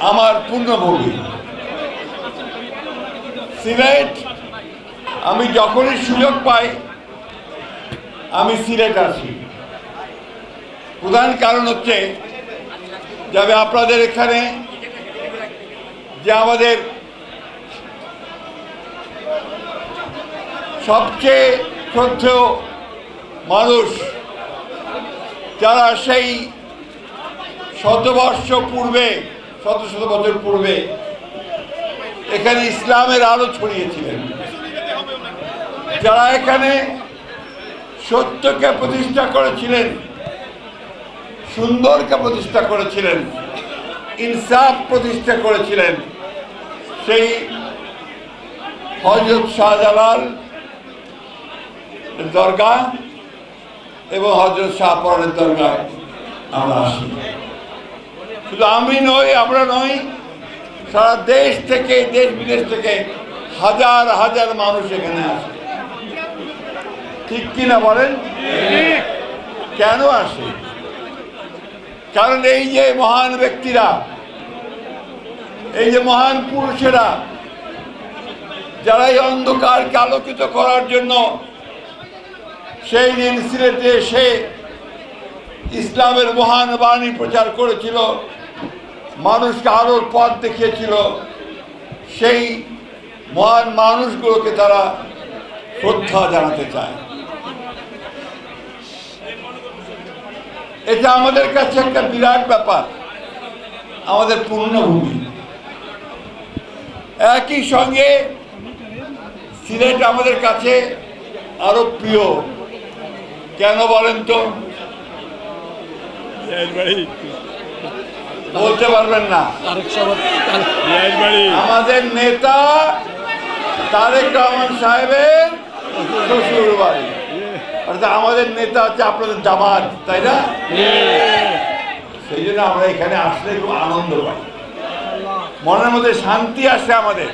আমার পূর্ণভূমি সিলেট। আমি যখনই সুযোগ পাই আমি সিলেট আসি। প্রধান কারণ হচ্ছে যাবে আপনাদের এখানে যে আমাদের সবচেয়ে শ্রদ্ধেয় মানুষ যারা সেই শত বছর পূর্বে এখানে ইসলামের আলো ছড়িয়েছিলেন, যারা এখানে সত্যকে প্রতিষ্ঠা করেছিলেন, সুন্দরকে প্রতিষ্ঠা করেছিলেন, ইনসাফ প্রতিষ্ঠা করেছিলেন, সেই হযরত শাহজালাল দরগা এবং হযরত শাহপরানের দরগায় আমরা আসি। শুধু আমরা নই, সারা দেশ থেকে, দেশ বিদেশ থেকে হাজার হাজার মানুষ এখানে আসে। ঠিক কিনা বলেন? কেন আসে? কারণ এই যে মহান ব্যক্তিরা, এই যে মহান পুরুষেরা, যারা এই অন্ধকারকে আলোকিত করার জন্য সেই দিন সিলেটে এসে ইসলামের মহান বাণী প্রচার করেছিল, মানুষকে আলোর পথ দেখিয়েছিল, সেই মহান মানুষগুলোকে তারা শ্রদ্ধা জানাতে চায়। এটা আমাদের কাছে একটা বিরাট ব্যাপার, আমাদের পূর্ণভূমি। একই সঙ্গে সিলেট আমাদের কাছে আরো প্রিয়। কেন বলেন তো? বলতে পারবেন না? আমাদের নেতা তারেক রহমান সাহেবের শ্বশুর বাড়ি, অর্থাৎ আমাদের নেতা হচ্ছে আপনাদের জামাত, তাই না? সেই জন্য আমরা এখানে আসলে খুব আনন্দ পাই, মনের মধ্যে শান্তি আসে আমাদের।